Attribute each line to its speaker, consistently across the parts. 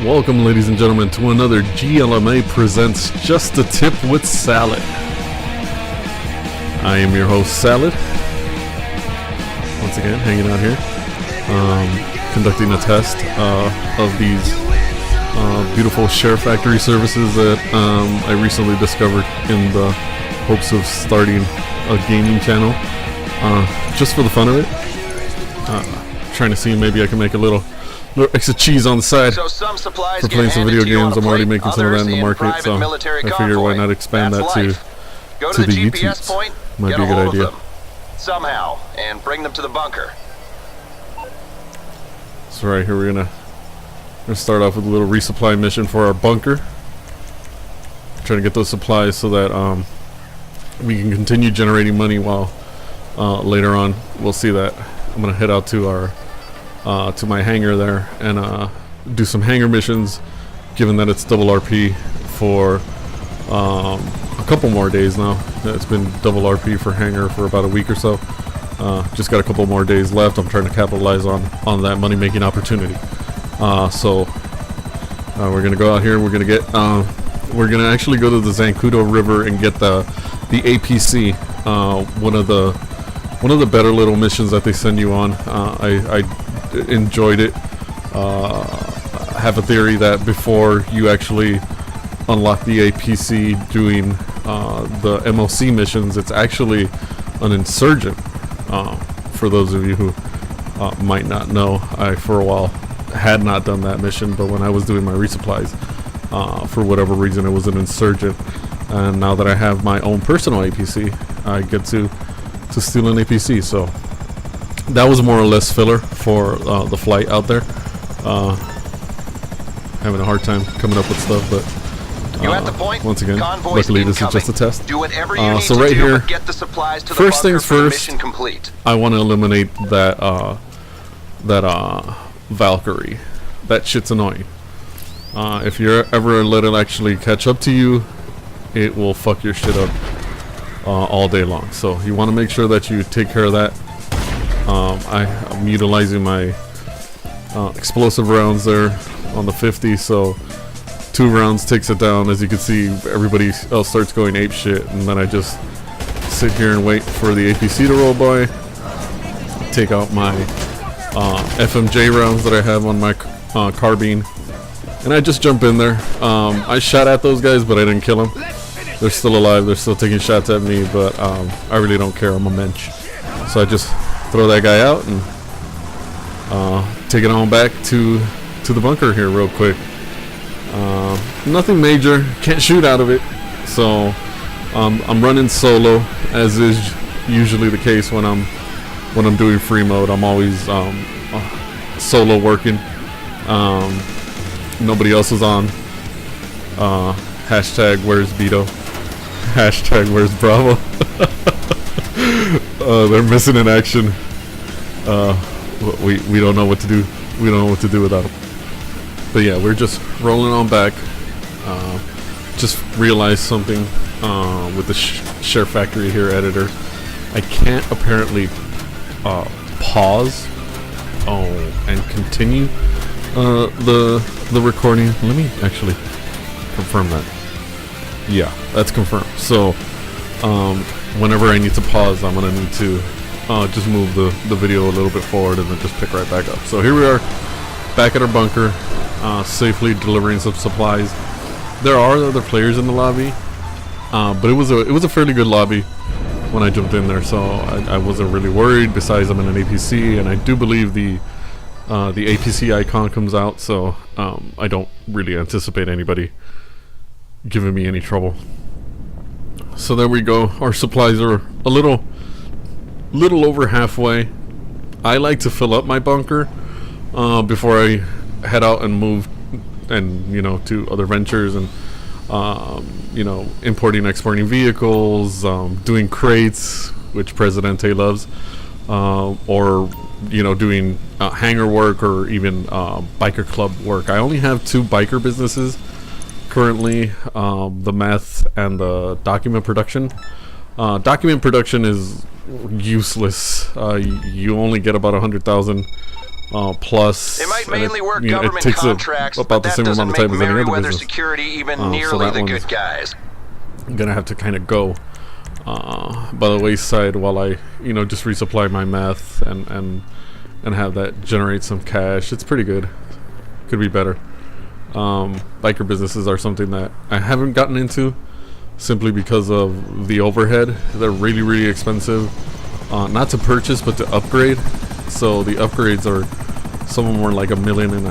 Speaker 1: Welcome, ladies and gentlemen, to another GLMA Presents Just a Tip with Salad. I am your host, Salad. Once again, hanging out here, conducting a test of these beautiful Share Factory services that I recently discovered in the hopes of starting a gaming channel, just for the fun of it. Trying to see maybe I can make a little extra cheese on the side for playing some video games. I'm already making some of that in the market, so I figured why not expand that to the YouTubes. Might be a good idea.
Speaker 2: Somehow, and bring them to the bunker.
Speaker 1: So right here we're gonna start off with a little resupply mission for our bunker. Trying to get those supplies so that we can continue generating money while later on we'll see that I'm gonna head out to our to my hangar there and do some hangar missions, given that it's double RP for a couple more days now. It's been double RP for hangar for about a week or so. Just got a couple more days left. I'm trying to capitalize on that money making opportunity. So we're gonna go out here. We're gonna actually go to the Zancudo River and get the APC, one of the better little missions that they send you on. I enjoyed it. I have a theory that before you actually unlock the APC doing the MOC missions, it's actually an insurgent. For those of you who might not know, I for a while had not done that mission, but when I was doing my resupplies, for whatever reason it was an insurgent, and now that I have my own personal APC, I get to steal an APC. So that was more or less filler for the flight out there. Having a hard time coming up with stuff, but once again, luckily this is just a test. So right here, first things first, I want to eliminate that Valkyrie. That shit's annoying. If you're ever let it actually catch up to you, it will fuck your shit up all day long. So you want to make sure that you take care of that. I'm utilizing my explosive rounds there on the 50, so 2 rounds takes it down. As you can see, everybody else starts going ape shit, and then I just sit here and wait for the APC to roll by, take out my FMJ rounds that I have on my carbine, and I just jump in there. I shot at those guys, but I didn't kill them. They're still alive, they're still taking shots at me, but I really don't care. I'm a mensch. So I just throw that guy out and take it on back to the bunker here real quick. Nothing major, can't shoot out of it, so I'm running solo, as is usually the case when I'm doing free mode. I'm always solo working. Nobody else is on. Hashtag where's Beto? Hashtag where's Bravo? They're missing in action. We don't know what to do. We don't know what to do without them. But yeah, we're just rolling on back. Just realized something with the Share Factory here editor. I can't apparently pause and continue the recording. Let me actually confirm that. Yeah, that's confirmed. So whenever I need to pause, I'm gonna need to just move the video a little bit forward and then just pick right back up. So here we are, back at our bunker, safely delivering some supplies. There are other players in the lobby, but it was a fairly good lobby when I jumped in there, so I wasn't really worried. Besides, I'm in an APC, and I do believe the APC icon comes out, so I don't really anticipate anybody giving me any trouble. So there we go. Our supplies are a little over halfway. I like to fill up my bunker before I head out and move, and to other ventures, and importing, exporting vehicles, doing crates, which Presidente loves, or doing hangar work, or even biker club work. I only have 2 biker businesses currently, the meth and the document production. Document production is useless. You only get about 100,000 plus.
Speaker 2: It might mainly work
Speaker 1: it
Speaker 2: government
Speaker 1: takes
Speaker 2: contracts,
Speaker 1: about
Speaker 2: but
Speaker 1: the
Speaker 2: that
Speaker 1: same
Speaker 2: doesn't
Speaker 1: amount of
Speaker 2: make
Speaker 1: time as any other
Speaker 2: Merryweather
Speaker 1: business.
Speaker 2: Security even
Speaker 1: So
Speaker 2: nearly
Speaker 1: that
Speaker 2: the
Speaker 1: one's
Speaker 2: good guys.
Speaker 1: I'm gonna have to kind of go by the wayside while I, just resupply my meth and have that generate some cash. It's pretty good. Could be better. Biker businesses are something that I haven't gotten into simply because of the overhead. They're really, really expensive. Not to purchase, but to upgrade. So the upgrades are, some of them are like $1.5 million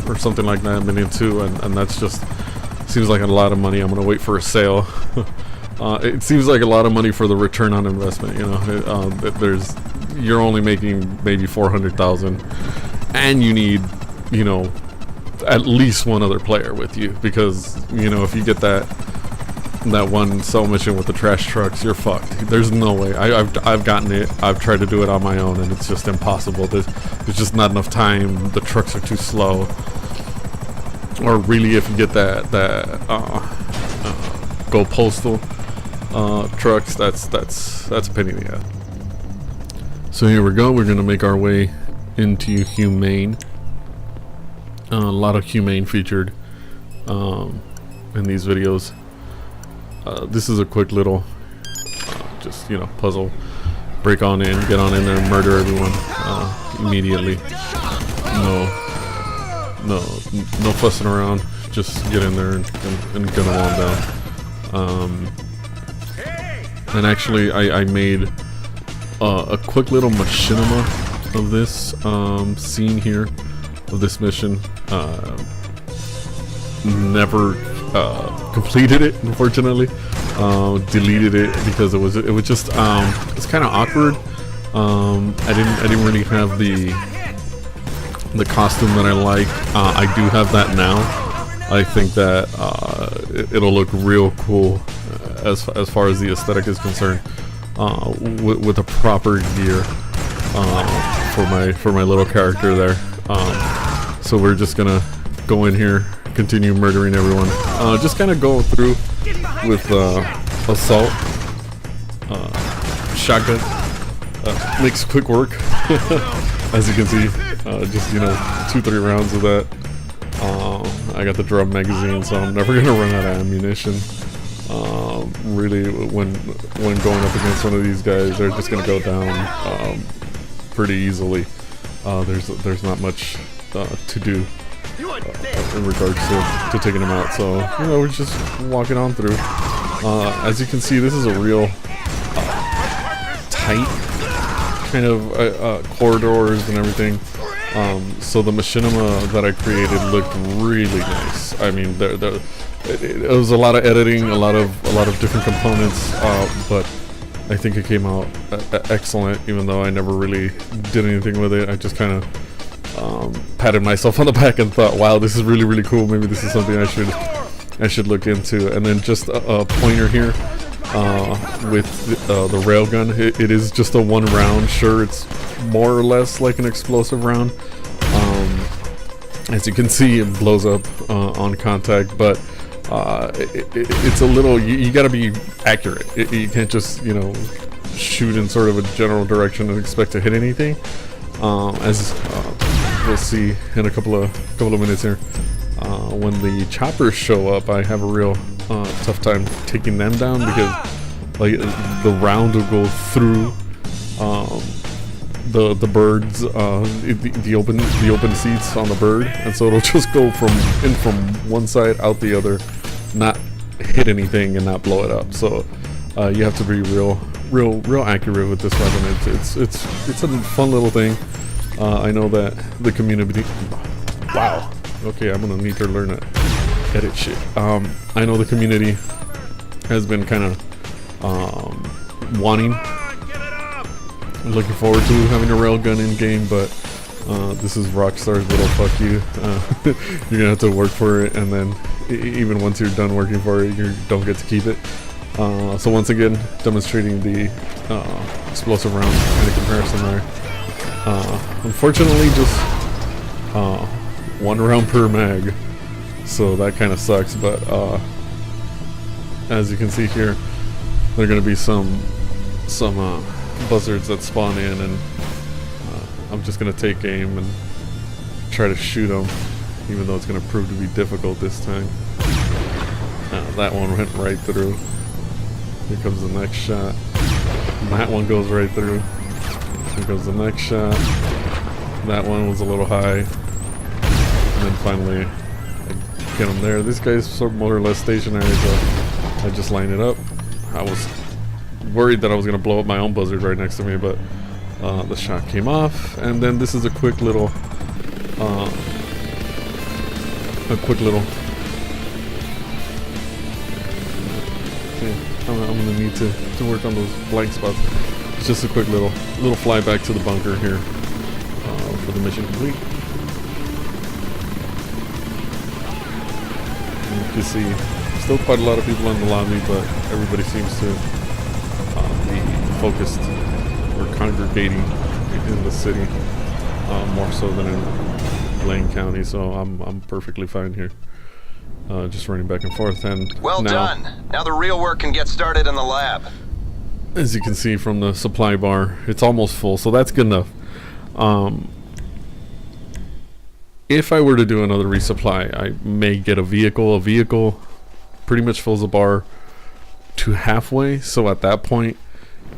Speaker 1: or something like that, $1.2 million, and that's just seems like a lot of money. I'm gonna wait for a sale. It seems like a lot of money for the return on investment. You're only making maybe 400,000, and you need, at least one other player with you, because if you get that one sell mission with the trash trucks, you're fucked. There's no way. I've gotten it. I've tried to do it on my own, and it's just impossible. There's just not enough time. The trucks are too slow. Or really, if you get that Go Postal trucks, that's a pain in the ass. So here we go. We're gonna make our way into Humane. A lot of Humane featured in these videos. This is a quick little just puzzle. Break on in, get on in there, and murder everyone immediately. No fussing around. Just get in there and gun them all down. And actually, I made a quick little machinima of this scene here, of this mission. Never completed it, unfortunately. Deleted it because it was just it's kind of awkward. I didn't really have the costume that I like. I do have that now. I think that it'll look real cool as far as the aesthetic is concerned, with a proper gear for my little character there. So we're just gonna go in here, continue murdering everyone. Just kind of go through with assault, shotgun. Makes quick work, as you can see. Just 2-3 rounds of that. I got the drum magazine, so I'm never gonna run out of ammunition. Really, when going up against one of these guys, they're just gonna go down pretty easily. There's not much to do in regards to taking them out. So we're just walking on through. As you can see, this is a real tight kind of corridors and everything. So the machinima that I created looked really nice. I mean, it was a lot of editing, a lot of different components, but I think it came out excellent. Even though I never really did anything with it, I just kind of patted myself on the back and thought, "Wow, this is really, really cool. Maybe this is something I should look into." And then just a pointer here with the railgun. It is just a 1 round. Sure, it's more or less like an explosive round. As you can see, it blows up on contact, but it's a little, you got to be accurate. You can't just shoot in sort of a general direction and expect to hit anything. As we'll see in a couple of minutes here, when the choppers show up, I have a real tough time taking them down, because like the round will go through the birds, the open seats on the bird, and so it'll just go from one side out the other, not hit anything and not blow it up. So you have to be real accurate with this weapon. It's a fun little thing. I know that the community. Wow. Okay, I'm gonna need to learn to edit shit. I know the community has been kind of wanting. Looking forward to having a railgun in game, but this is Rockstar's little fuck you. You're gonna have to work for it, and then even once you're done working for it, you don't get to keep it. So once again, demonstrating the explosive round kind of comparison there. Unfortunately, just 1 round per mag, so that kind of sucks. But as you can see here, there are going to be some buzzards that spawn in, and I'm just gonna take aim and try to shoot him, even though it's gonna prove to be difficult this time. That one went right through. Here comes the next shot. And that one goes right through. Here comes the next shot. That one was a little high. And then finally, I get him there. This guy's sort of more or less stationary, so I just line it up. I was worried that I was going to blow up my own buzzard right next to me, but the shot came off. And then this is a quick little I'm gonna need to work on those blank spots. It's just a quick little fly back to the bunker here for the mission complete. And you can see still quite a lot of people in the lobby, but everybody seems to be focused or congregating in the city more so than in Blaine County. So I'm perfectly fine here. Just running back and forth, and
Speaker 2: well done. Now the real work can get started in the lab.
Speaker 1: As you can see from the supply bar, it's almost full, so that's good enough. If I were to do another resupply, I may get a vehicle. A vehicle pretty much fills the bar to halfway, so at that point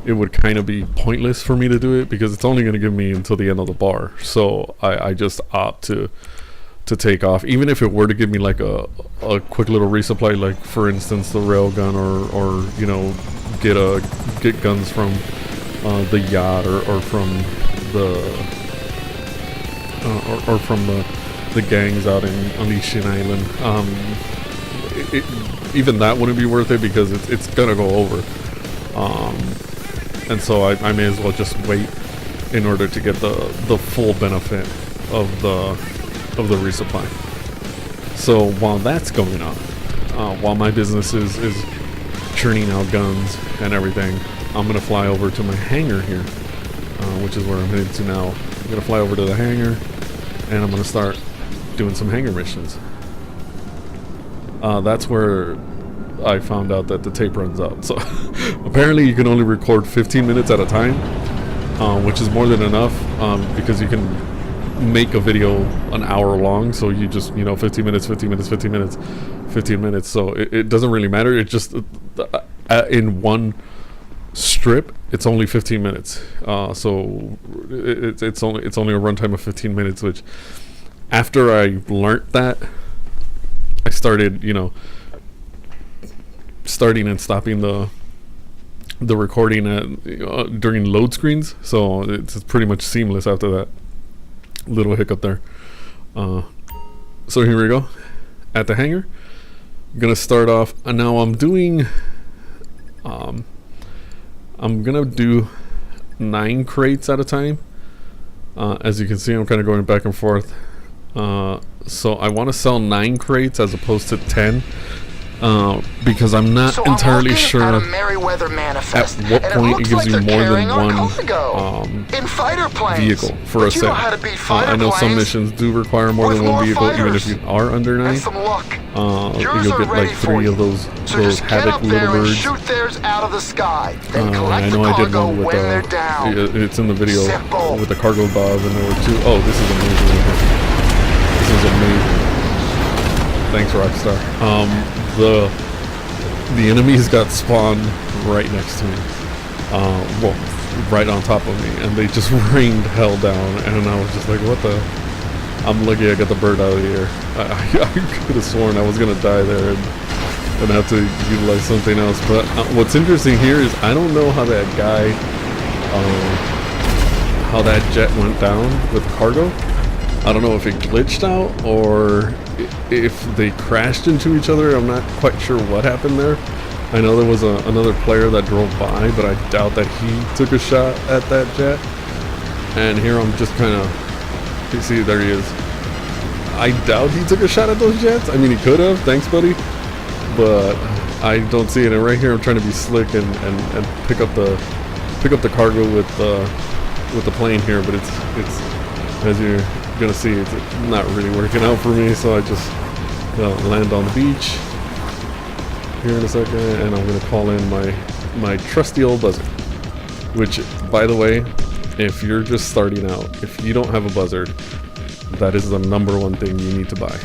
Speaker 1: it would kind of be pointless for me to do it because it's only going to give me until the end of the bar. So I just opt to take off, even if it were to give me like a quick little resupply, like for instance the railgun, or you know, get guns from the yacht, or from the or from the gangs out on Ishin Island. Even that wouldn't be worth it because it's gonna go over, and so I may as well just wait in order to get the full benefit of the resupply. So while that's going on, while my business is churning out guns and everything, I'm gonna fly over to my hangar here, which is where I'm headed to now. I'm gonna fly over to the hangar and I'm gonna start doing some hangar missions. That's where I found out that the tape runs out. So apparently you can only record 15 minutes at a time, which is more than enough, because you can make a video an hour long, so you just, you know, 15 minutes, 15 minutes, 15 minutes, 15 minutes. So it doesn't really matter. It just in one strip it's only 15 minutes, so it's only a runtime of 15 minutes, which after I learnt that, I started, you know, starting and stopping the recording at, during load screens, so it's pretty much seamless after that. Little hiccup there. So here we go at the hangar. I'm gonna start off, and now I'm doing I'm gonna do 9 crates at a time. As you can see, I'm kind of going back and forth, so I want to sell 9 crates as opposed to 10, because I'm not entirely sure at what point it gives you more than one vehicle for a set. I know some missions do require more than one vehicle, even if you are under 9. You'll get like 3 of those Havoc little birds. I know I did one with it's in the video with the cargo bob, and there were 2. Oh, this is amazing. This is amazing. Thanks, Rockstar. The enemies got spawned right next to me, well, right on top of me, and they just rained hell down, and I was just like, what the? I'm lucky I got the bird out of the air. I could have sworn I was gonna die there and have to utilize something else. But what's interesting here is I don't know how that guy, how that jet went down with cargo. I don't know if it glitched out or if they crashed into each other. I'm not quite sure what happened there. I know there was another player that drove by, but I doubt that he took a shot at that jet. And here I'm just kind of, you see, there he is. I doubt he took a shot at those jets. I mean, he could have. Thanks, buddy. But I don't see it. And right here I'm trying to be slick and pick up the cargo with the plane here, but it's as you're gonna see, it's not really working out for me. So I just land on the beach here in a second, and I'm gonna call in my trusty old buzzard, which, by the way, if you're just starting out, if you don't have a buzzard, that is the number one thing you need to buy.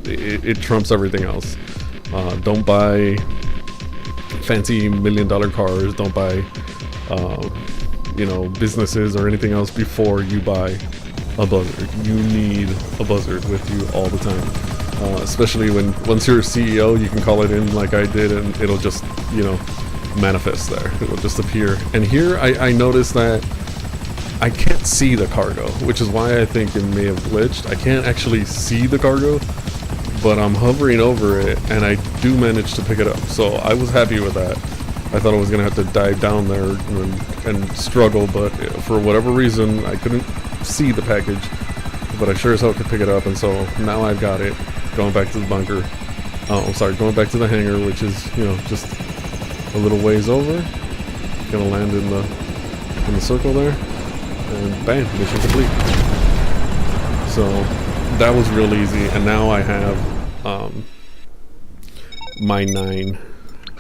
Speaker 1: It trumps everything else. Don't buy fancy $1 million cars. Don't buy, businesses or anything else before you buy a buzzard. You need a buzzard with you all the time. Especially once you're a CEO, you can call it in like I did, and it'll just, manifest there. It'll just appear. And here I noticed that I can't see the cargo, which is why I think it may have glitched. I can't actually see the cargo, but I'm hovering over it and I do manage to pick it up. So I was happy with that. I thought I was gonna have to dive down there and struggle, but for whatever reason I couldn't see the package, but I sure as hell could pick it up. And so now I've got it. Going back to the bunker. Going back to the hangar, which is just a little ways over. Gonna land in the circle there, and bam, mission complete. So that was real easy, and now I have my 9.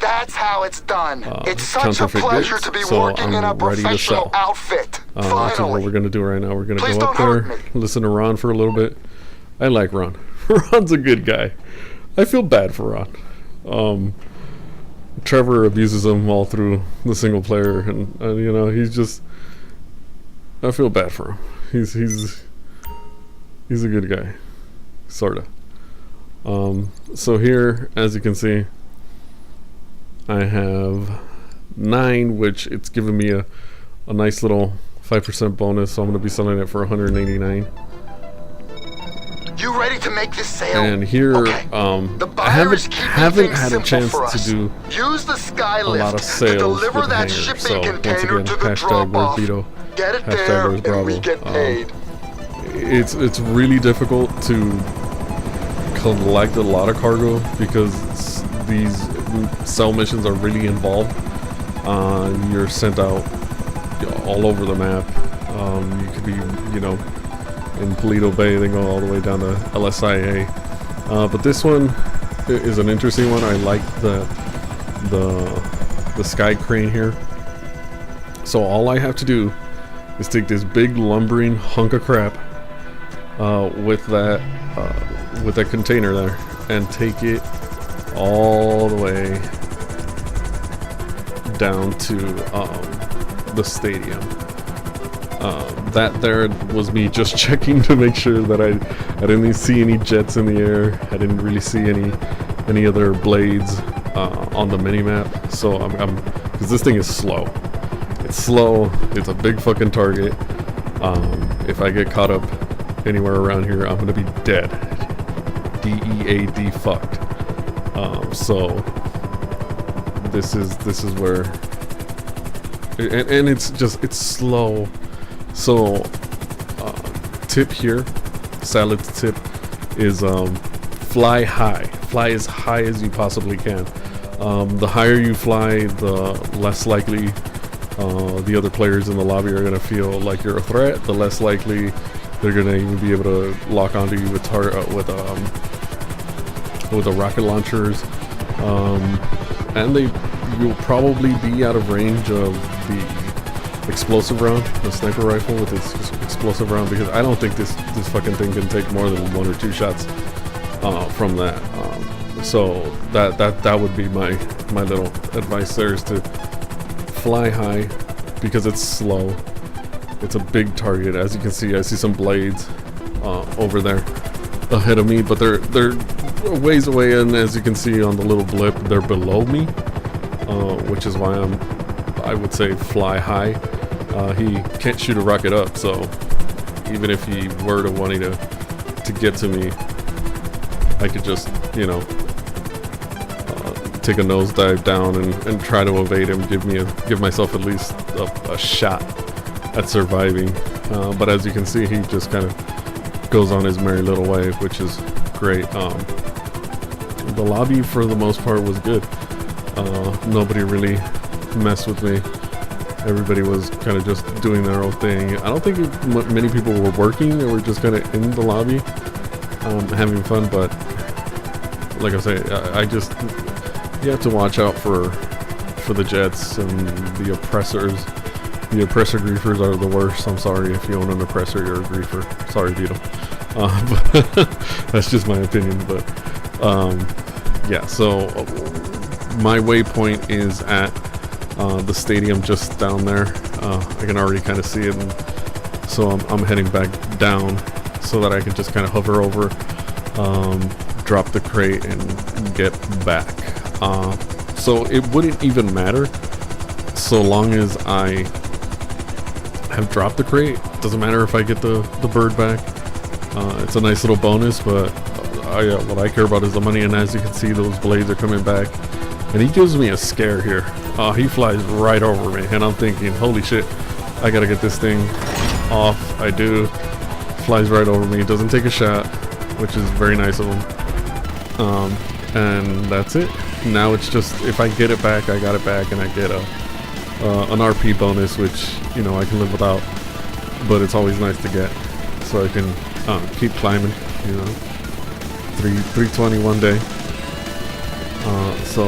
Speaker 3: That's how it's done. It's such a pleasure to be working in a professional outfit.
Speaker 1: That's what we're gonna do right now. We're gonna
Speaker 3: Please
Speaker 1: go up
Speaker 3: don't hurt
Speaker 1: there,
Speaker 3: me.
Speaker 1: listen to Ron for a little bit. I like Ron. Ron's a good guy. I feel bad for Ron. Trevor abuses him all through the single player, and he's just. I feel bad for him. He's a good guy, sorta. So here, as you can see, I have 9, which it's giving me a nice little 5% bonus. So I'm gonna be selling it for 189.
Speaker 3: You ready to make this sale?
Speaker 1: And here,
Speaker 3: Okay. The
Speaker 1: I
Speaker 3: buyer is keeping
Speaker 1: haven't
Speaker 3: things
Speaker 1: had a
Speaker 3: simple
Speaker 1: chance
Speaker 3: for
Speaker 1: to
Speaker 3: us.
Speaker 1: do
Speaker 3: Use the
Speaker 1: a
Speaker 3: Skylift
Speaker 1: lot of
Speaker 3: to
Speaker 1: sales
Speaker 3: deliver
Speaker 1: with the
Speaker 3: that
Speaker 1: hangar.
Speaker 3: shipping
Speaker 1: So once
Speaker 3: container
Speaker 1: again,
Speaker 3: to the
Speaker 1: hashtag
Speaker 3: drop-off.
Speaker 1: where's Vito,
Speaker 3: Get it
Speaker 1: hashtag
Speaker 3: there,
Speaker 1: where's
Speaker 3: and we
Speaker 1: Bravo.
Speaker 3: get paid.
Speaker 1: It's really difficult to collect a lot of cargo because these cell missions are really involved. You're sent out all over the map. You could be, in Paleto Bay, then go all the way down to LSIA. But this one is an interesting one. I like the sky crane here. So all I have to do is take this big lumbering hunk of crap with that container there and take it all the way down to the stadium. That there was me just checking to make sure that I didn't see any jets in the air. I didn't really see any other blades on the mini map. So because this thing is slow. It's slow. It's a big fucking target. If I get caught up anywhere around here, I'm gonna be dead. DEAD fucked. So this is where, and it's slow. So tip here, Salad's tip is fly high. Fly as high as you possibly can. The higher you fly, the less likely the other players in the lobby are going to feel like you're a threat. The less likely they're going to even be able to lock onto you with the rocket launchers, and you'll probably be out of range of the explosive round, the sniper rifle with its explosive round, because I don't think this fucking thing can take more than 1 or 2 shots from that. So that would be my little advice there, is to fly high because it's slow. It's a big target. As you can see, I see some blades over there ahead of me, but they're ways away, and as you can see on the little blip, they're below me, which is why I would say fly high. He can't shoot a rocket up, so even if he were to wanting to get to me, I could just take a nosedive down and try to evade him, give myself at least a shot at surviving. But as you can see, he just kind of goes on his merry little way, which is great. The lobby for the most part was good. Nobody really messed with me. Everybody was kind of just doing their own thing. I don't think many people were working. They were just kind of in the lobby having fun. But like I say, you have to watch out for the jets and the oppressors The oppressor griefers are the worst. I'm sorry if you own an oppressor, you're a griefer. Sorry, Vito. But that's just my opinion. But yeah, so my waypoint is at the stadium just down there. I can already kind of see it, and so I'm heading back down so that I can just kind of hover over, drop the crate, and get back. So it wouldn't even matter so long as I have dropped the crate. Doesn't matter if I get the bird back. It's a nice little bonus, but what I care about is the money, and as you can see, those blades are coming back, and he gives me a scare here. He flies right over me, and I'm thinking, holy shit, I gotta get this thing off. I do. Flies right over me, doesn't take a shot, which is very nice of him. And that's it. Now it's just, if I get it back, I got it back, and I get an RP bonus, which, you know, I can live without, but it's always nice to get, so I can keep climbing, you know. 320 one day. So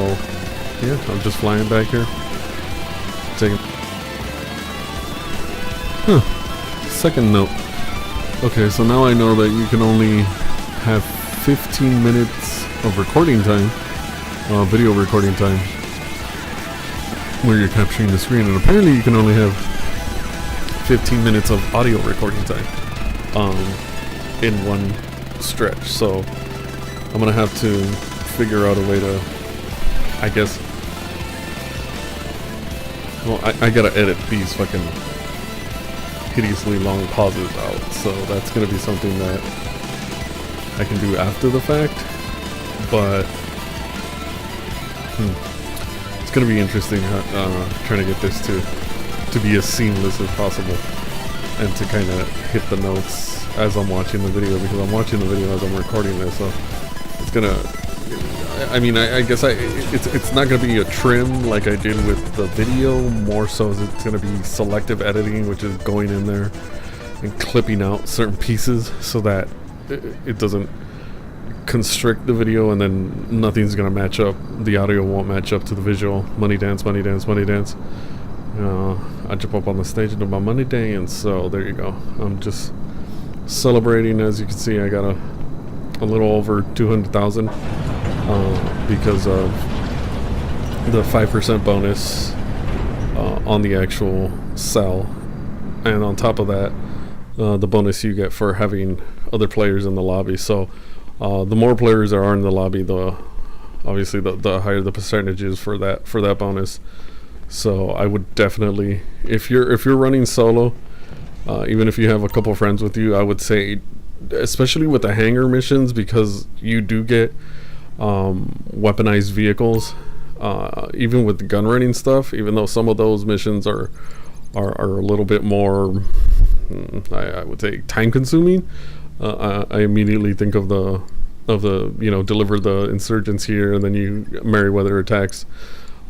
Speaker 1: yeah, I'm just flying back here, taking. Second note. Okay, so now I know that you can only have 15 minutes of recording time, video recording time, where you're capturing the screen, and apparently you can only have 15 minutes of audio recording time in one stretch. So I'm gonna have to figure out a way to, I guess, well, I gotta edit these fucking hideously long pauses out, so that's gonna be something that I can do after the fact. But it's gonna be interesting trying to get this to be as seamless as possible, and to kind of hit the notes as I'm watching the video, because I'm watching the video as I'm recording this. So it's gonna, I mean, I guess it's not gonna be a trim like I did with the video. More so it's gonna be selective editing, which is going in there and clipping out certain pieces so that it doesn't constrict the video, and then nothing's gonna match up. The audio won't match up to the visual. Money dance, money dance, money dance. I jump up on the stage and do my money dance. So there you go. I'm just celebrating. As you can see, I got a little over 200,000 because of the 5% bonus on the actual sell, and on top of that, the bonus you get for having other players in the lobby. So the more players there are in the lobby, obviously the higher the percentage is for that bonus. So I would definitely, if you're running solo, even if you have a couple friends with you, I would say, especially with the hangar missions, because you do get weaponized vehicles, even with the gun running stuff. Even though some of those missions are a little bit more, I would say, time consuming. I immediately think of the deliver the insurgents here, and then you Merryweather attacks.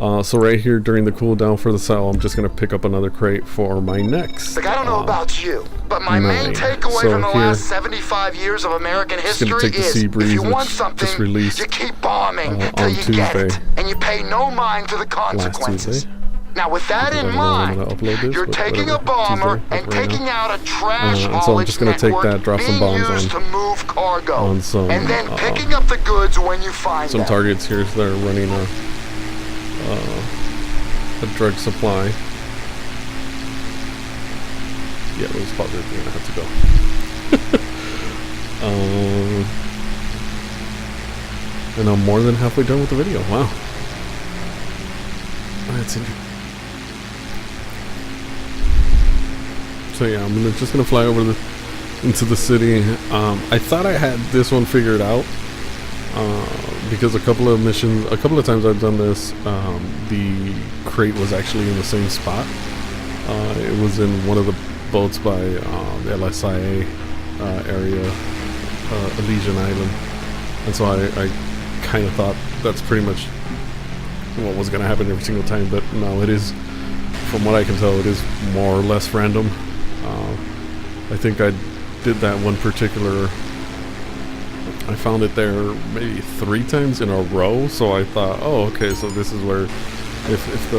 Speaker 1: So right here during the cooldown for the sell, I'm just gonna pick up another crate for my next.
Speaker 3: Like, I don't know about you, but my main takeaway from the last 75 years of American history is, if you want something, you keep bombing till you get it, and you pay no mind to the consequences. Now, with that in mind, you're taking a bomber and taking out a trash haulage network being used to move cargo, and then picking up the goods when you find them.
Speaker 1: Some targets here that are running a drug supply. Yeah, those spots are gonna have to go. And I'm more than halfway done with the video. Wow, that's interesting. So yeah, I'm just gonna fly over into the city. I thought I had this one figured out, because a couple of times I've done this, the crate was actually in the same spot. It was in one of the boats by the LSIA area, Elysian Island, and so I kind of thought that's pretty much what was going to happen every single time. But no, it is, from what I can tell, it is more or less random. I think I did that one particular, I found it there maybe 3 times in a row, so I thought, oh, okay, so this is where if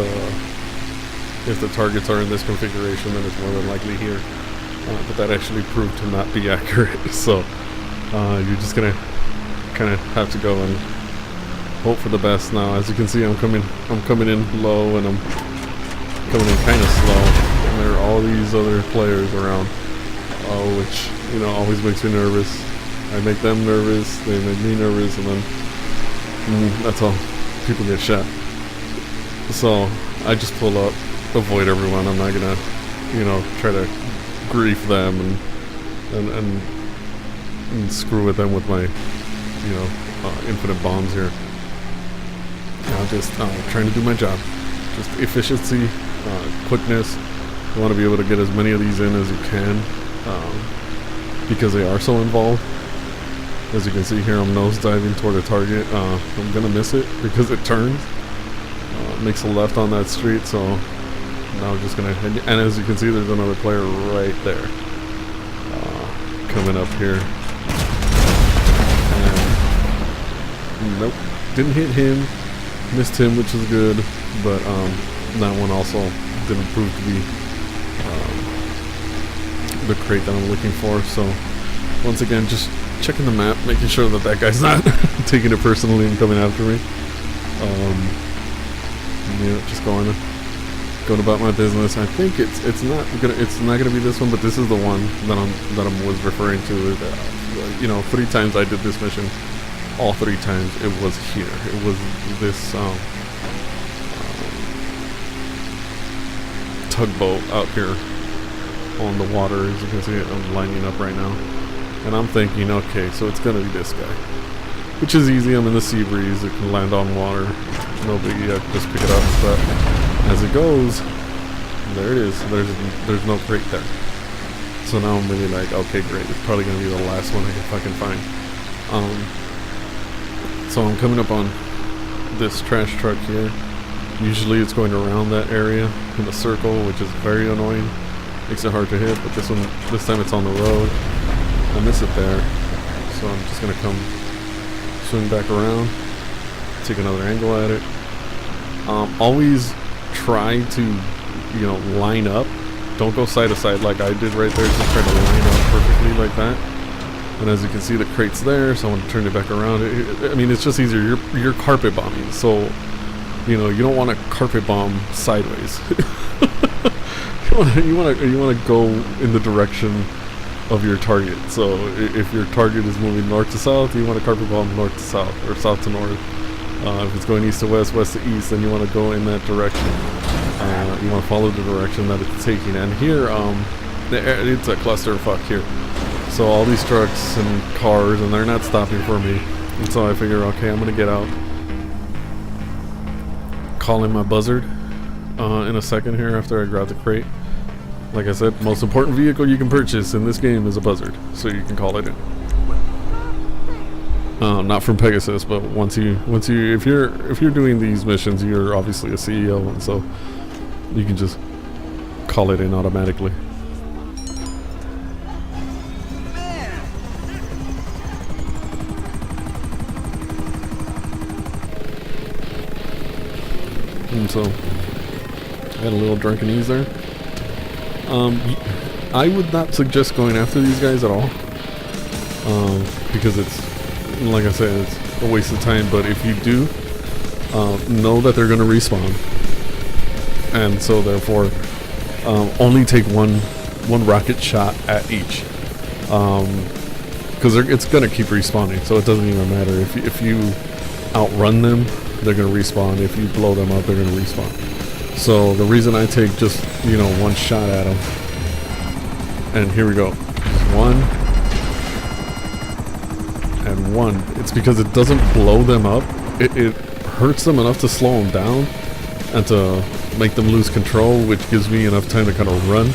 Speaker 1: if the targets are in this configuration, then it's more than likely here. But that actually proved to not be accurate. So you're just gonna kind of have to go and hope for the best. Now, as you can see, I'm coming in low, and I'm coming in kind of slow. And there are all these other players around, which, you know, always makes me nervous. I make them nervous, they make me nervous, and then that's how people get shot. So I just pull up, avoid everyone. I'm not gonna, you know, try to grief them and screw with them with my, you know, infinite bombs here. I'm just trying to do my job. Just efficiency, quickness. You want to be able to get as many of these in as you can, because they are so involved. As you can see here, I'm nose diving toward a target. I'm gonna miss it because it turns, makes a left on that street. So now I'm just gonna, and as you can see, there's another player right there, coming up here. And nope, didn't hit him, missed him, which is good, but that one also didn't prove to be the crate that I'm looking for. So once again, just checking the map, making sure that that guy's not taking it personally and coming after me. Yeah, just going about my business. I think it's not gonna be this one, but this is the one that I was referring to. You know, 3 times I did this mission. All 3 times it was here. It was this tugboat out here on the water. As you can see, I'm lining up right now. And I'm thinking, okay, so it's gonna be this guy, which is easy. I'm in the sea breeze; it can land on water, no biggie. I just pick it up. But as it goes, there it is. There's no crate there. So now I'm really like, okay, great. It's probably gonna be the last one I can fucking find. So I'm coming up on this trash truck here. Usually it's going around that area in a circle, which is very annoying. Makes it hard to hit. But this time it's on the road. I miss it there, so I'm just gonna come swing back around, take another angle at it. Always try to, you know, line up. Don't go side to side like I did right there. Just try to line up perfectly like that. And as you can see, the crate's there, so I want to turn it back around. I mean, it's just easier. You're carpet bombing, so you know you don't want to carpet bomb sideways. you want to go in the direction of your target. So if your target is moving north to south, you want to carpet bomb north to south or south to north. If it's going east to west, west to east, then you want to go in that direction. You want to follow the direction that it's taking. And here, it's a clusterfuck here. So all these trucks and cars, and they're not stopping for me. And so I figure, okay, I'm gonna get out, call in my buzzard in a second here after I grab the crate. Like I said, most important vehicle you can purchase in this game is a buzzard, so you can call it in. Not from Pegasus, but if you're doing these missions, you're obviously a CEO, and so you can just call it in automatically. And so I had a little drunken ease there. I would not suggest going after these guys at all, because it's, like I said, it's a waste of time. But if you do, know that they're going to respawn, and so therefore only take one rocket shot at each, because it's going to keep respawning, so it doesn't even matter. If you outrun them, they're going to respawn. If you blow them up, they're going to respawn. So the reason I take just, you know, one shot at them, and here we go, one and one, it's because it doesn't blow them up. It hurts them enough to slow them down and to make them lose control, which gives me enough time to kind of run.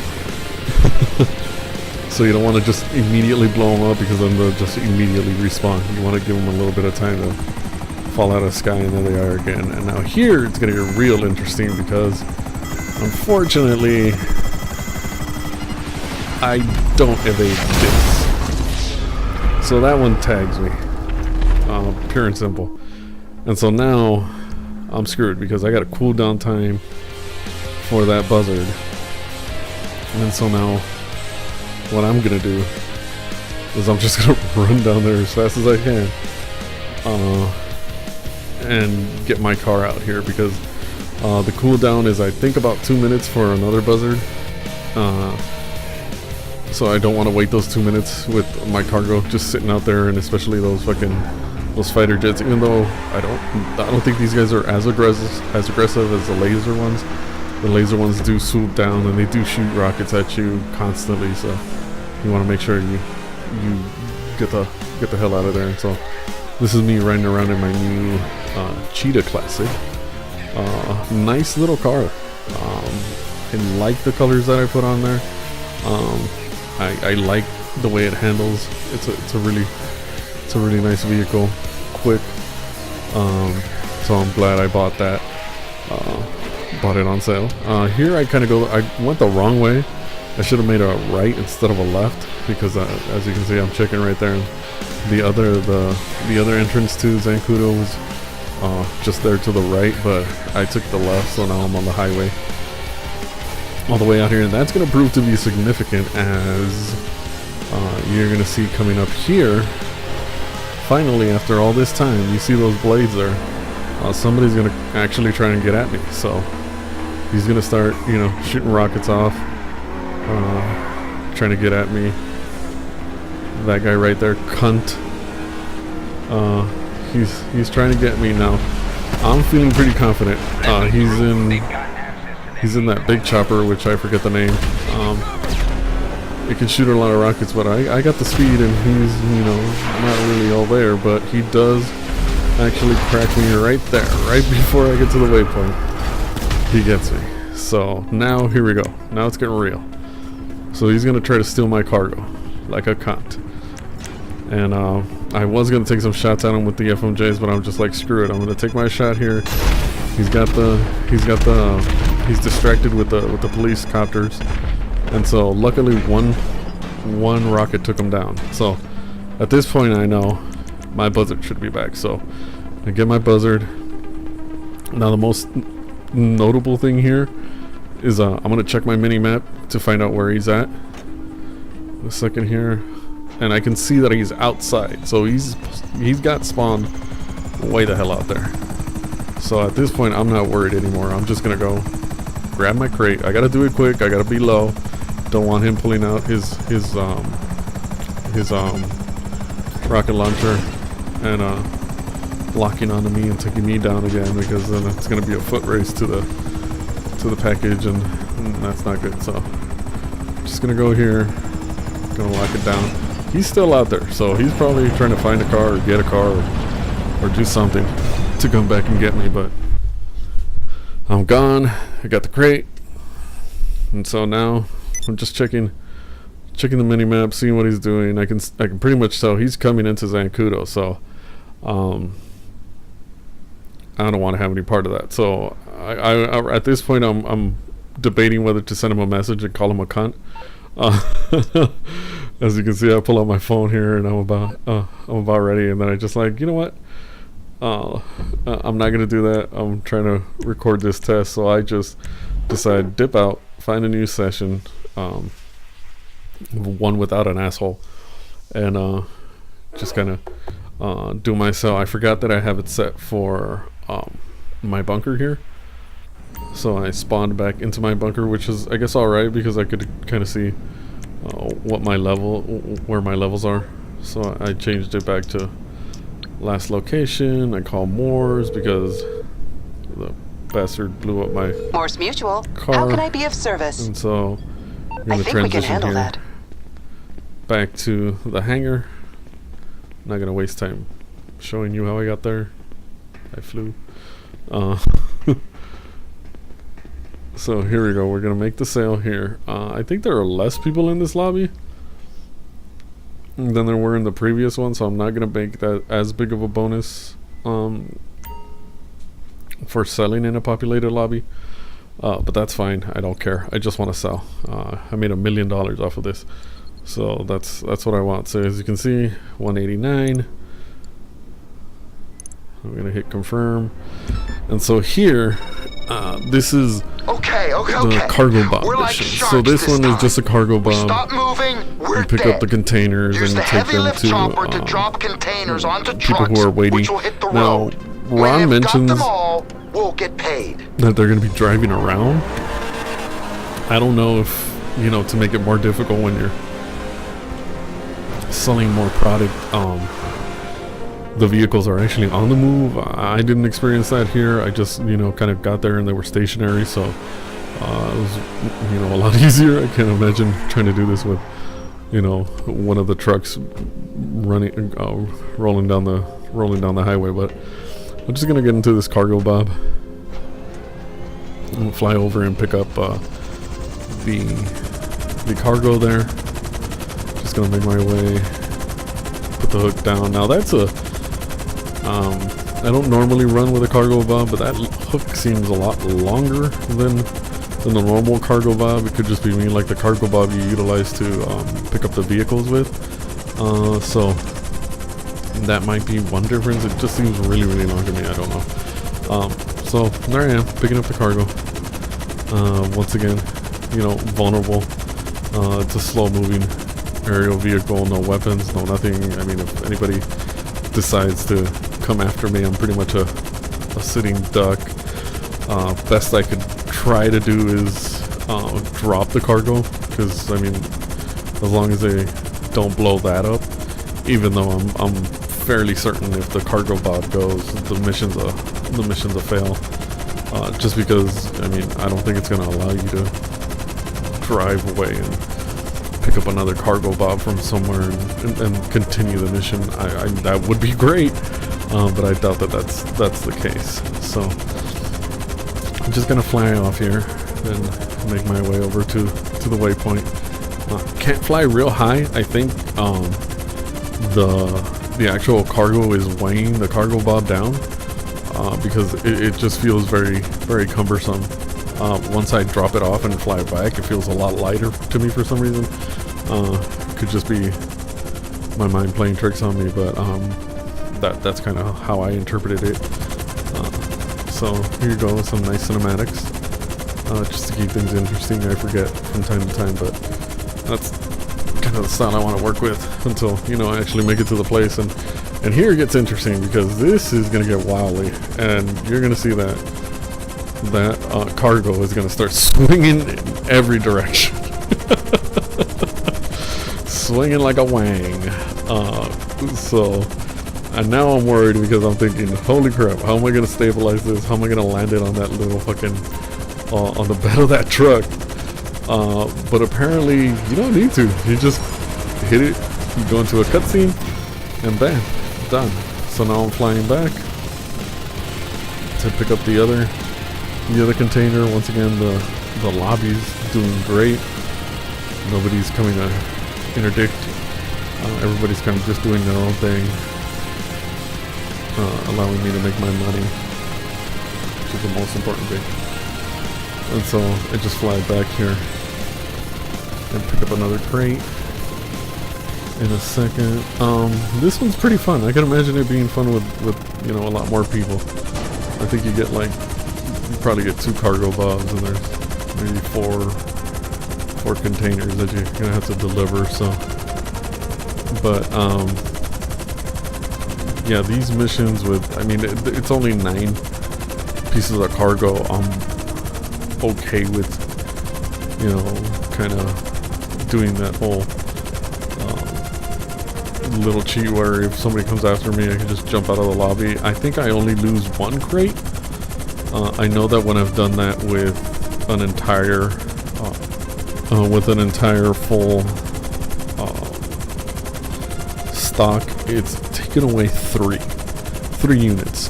Speaker 1: So you don't want to just immediately blow them up, because then they'll just immediately respawn. You want to give them a little bit of time to fall out of the sky, and there they are again. And now here it's going to get real interesting, because unfortunately I don't evade this. So that one tags me, pure and simple. And so now I'm screwed, because I got a cooldown time for that buzzard. And so now what I'm gonna do is I'm just gonna run down there as fast as I can and get my car out here, because the cooldown is, I think, about 2 minutes for another buzzard. So I don't want to wait those 2 minutes with my cargo just sitting out there, and especially those fighter jets. Even though I don't think these guys are as aggressive as the laser ones. The laser ones do swoop down and they do shoot rockets at you constantly. So you want to make sure you get the hell out of there. And so this is me riding around in my new Cheetah Classic. Nice little car. I like the colors that I put on there. I like the way it handles. It's a really nice vehicle. Quick. So I'm glad I bought that. Bought it on sale. Here I kind of I went the wrong way. I should have made a right instead of a left, because as you can see, I'm checking right there. The other entrance to Zancudo was just there to the right, but I took the left, so now I'm on the highway all the way out here, and that's going to prove to be significant, as you're going to see coming up here. Finally, after all this time, you see those blades there. Somebody's going to actually try and get at me, so he's going to start, shooting rockets off, trying to get at me. That guy right there, cunt. He's trying to get me now. I'm feeling pretty confident. He's in that big chopper, which I forget the name. It can shoot a lot of rockets, but I got the speed, and he's not really all there. But he does actually crack me right there, right before I get to the waypoint. He gets me. So now here we go. Now it's getting real. So he's gonna try to steal my cargo, like a cunt. And I was gonna take some shots at him with the FMJs, but I'm just like, screw it. I'm gonna take my shot here. He's distracted with the police copters, and so luckily one rocket took him down. So at this point, I know my buzzard should be back. So I get my buzzard. Now the most notable thing here is I'm gonna check my mini map to find out where he's at. A second here, and I can see that he's outside. So he's got spawned way the hell out there. So at this point, I'm not worried anymore. I'm just gonna go grab my crate. I gotta do it quick. I gotta be low. Don't want him pulling out his rocket launcher and locking onto me and taking me down again, because then it's gonna be a foot race to the package, and that's not good. So just gonna go here, gonna lock it down. He's still out there, so he's probably trying to find a car or get a car or do something to come back and get me, but I'm gone. I got the crate, and so now I'm just checking the mini map, seeing what he's doing. I can pretty much tell he's coming into Zancudo, so I don't want to have any part of that. So I at this point I'm debating whether to send him a message and call him a cunt. As you can see, I pull out my phone here, and I'm about ready, and then I just like, you know what? I'm not gonna do that. I'm trying to record this test, so I just decide dip out, find a new session, one without an asshole, and just kind of do myself. I forgot that I have it set for my bunker here, so I spawned back into my bunker, which is, I guess, all right, because I could kind of see where my levels are. So I changed it back to last location. I call Moores because the bastard blew up my
Speaker 4: Morse Mutual.
Speaker 1: car.
Speaker 4: How can I be of service?
Speaker 1: And so I'm
Speaker 4: I
Speaker 1: gonna
Speaker 4: think we can handle
Speaker 1: here
Speaker 4: that.
Speaker 1: back to the hangar. Not gonna waste time showing you how I got there. I flew. So here we go. We're gonna make the sale here. I think there are less people in this lobby than there were in the previous one, so I'm not gonna make that as big of a bonus for selling in a populated lobby, but that's fine. I don't care. I just want to sell. I made $1 million off of this, so that's what I want. So as you can see, 189. I'm gonna hit confirm, and so here this is
Speaker 3: Okay.
Speaker 1: The cargo bob
Speaker 3: We're like
Speaker 1: mission. So this one is just a cargo bob.
Speaker 3: Stop moving. We're
Speaker 1: You pick
Speaker 3: dead.
Speaker 1: up the containers
Speaker 3: Use
Speaker 1: and
Speaker 3: the
Speaker 1: you take
Speaker 3: heavy
Speaker 1: them
Speaker 3: lift chopper to drop containers onto
Speaker 1: people
Speaker 3: trucks,
Speaker 1: who are waiting.
Speaker 3: which will hit the
Speaker 1: Now,
Speaker 3: road.
Speaker 1: Ron
Speaker 3: when they've
Speaker 1: mentions
Speaker 3: got them all, we'll get paid.
Speaker 1: that they're going to be driving around. I don't know if, you know, to make it more difficult when you're selling more product, the vehicles are actually on the move. I didn't experience that here. I just, you know, kind of got there and they were stationary, so it was, you know, a lot easier. I can't imagine trying to do this with, you know, one of the trucks running, rolling down the highway. But I'm just gonna get into this cargo bob. I'm gonna fly over and pick up the cargo there. Just gonna make my way, put the hook down. Now that's a I don't normally run with a cargo bob, but that hook seems a lot longer than the normal cargo bob. It could just be me, like the cargo bob you utilize to pick up the vehicles with. So that might be one difference. It just seems really long to me. I don't know. So there I am, picking up the cargo. Once again, you know, vulnerable. It's a slow-moving aerial vehicle, no weapons, no nothing. I mean, if anybody decides to come after me, I'm pretty much a sitting duck. Best I could try to do is drop the cargo, because I mean, as long as they don't blow that up, even though I'm fairly certain if the cargo bob goes, the mission's a fail. Just because, I mean, I don't think it's going to allow you to drive away and pick up another cargo bob from somewhere and continue the mission. I that would be great, but I doubt that that's the case. So I'm just gonna fly off here and make my way over to the waypoint. Can't fly real high. I think the actual cargo is weighing the cargo bob down, because it just feels very cumbersome. Once I drop it off and fly back, it feels a lot lighter to me for some reason. Could just be my mind playing tricks on me, but that's kind of how I interpreted it. So here you go, some nice cinematics, just to keep things interesting. I forget from time to time, but that's kind of the style I want to work with until, you know, I actually make it to the place. And here it gets interesting, because this is going to get wildly, and you're going to see that cargo is going to start swinging in every direction. Swinging like a wang. And now I'm worried, because I'm thinking, holy crap, how am I going to stabilize this? How am I going to land it on that little fucking, on the bed of that truck? But apparently you don't need to. You just hit it, you go into a cutscene, and bam, done. So now I'm flying back to pick up the other container. Once again, the lobby's doing great. Nobody's coming to interdict. Everybody's kind of just doing their own thing, allowing me to make my money, which is the most important thing. And so I just fly back here and pick up another crate in a second. This one's pretty fun. I can imagine it being fun with you know, a lot more people. I think you get like, you probably get 2 cargo bobs, and there's maybe 4 containers that you're gonna have to deliver. So, but yeah, these missions with, I mean, it's only 9 pieces of cargo. I'm okay with, you know, kind of doing that whole little cheat where if somebody comes after me, I can just jump out of the lobby. I think I only lose 1 crate. I know that when I've done that with an entire full stock, it's taken away 3 units.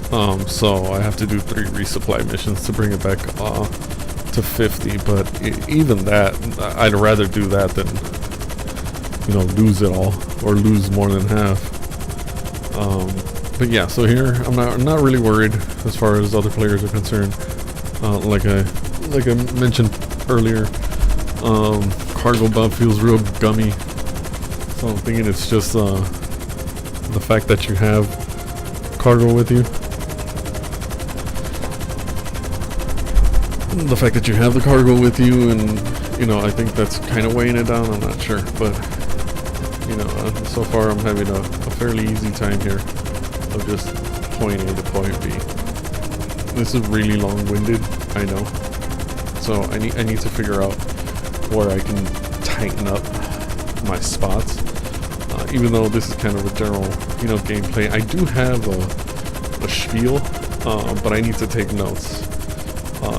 Speaker 1: So I have to do 3 resupply missions to bring it back to 50. But even that, I'd rather do that than, you know, lose it all or lose more than half. But yeah, so here I'm not really worried as far as other players are concerned. Like I mentioned earlier, cargo bob feels real gummy. So I'm thinking it's just the fact that you have cargo with you. the fact that you have the cargo with you, and you know, I think that's kind of weighing it down. I'm not sure, but you know, so far I'm having a fairly easy time here of just point A to point B. This is really long-winded, I know. So I need to figure out where I can tighten up my spots. Even though this is kind of a general, you know, gameplay, I do have a spiel, but I need to take notes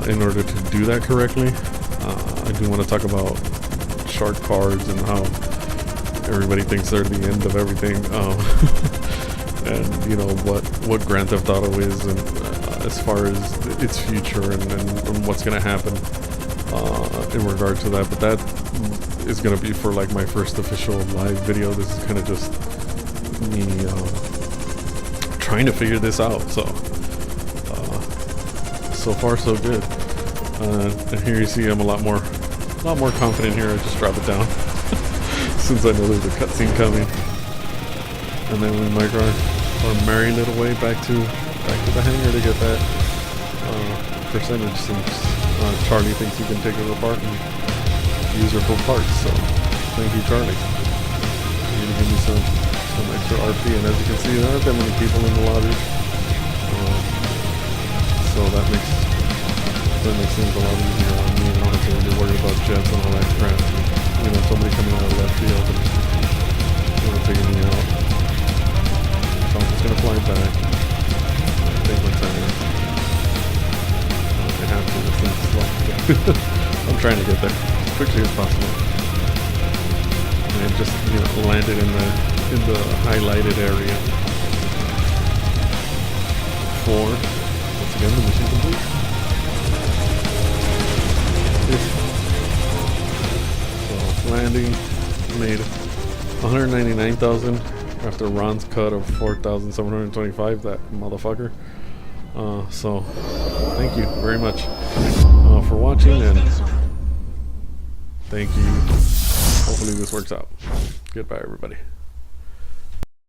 Speaker 1: in order to do that correctly. I do want to talk about shark cards and how everybody thinks they're the end of everything, and you know what Grand Theft Auto is, and as far as its future and what's going to happen in regard to that. But that is going to be for like my first official live video. This is kind of just me trying to figure this out. So far so good. And here you see I'm a lot more confident here. I just drop it down since I know there's a cutscene coming, and then we might run our merry little way back to the hangar to get that percentage, since Charlie thinks he can take her apart and use her for parts. So thank you, Charlie. You're gonna give me some extra RP, and as you can see, there aren't that many people in the lobby, so that makes things a lot easier on me. I don't have to really worry about jets and all that crap. And, you know, somebody coming out of left field and taking me out. So I'm just gonna fly back. Take my time. I have to. This thing's slow. I'm trying to get there as quickly as possible. And just, you know, landed in the highlighted area. 4. Once again, the mission complete. So landing made 199,000 after Ron's cut of 4,725. That motherfucker. So thank you very much for watching, and thank you. Hopefully this works out. Goodbye, everybody.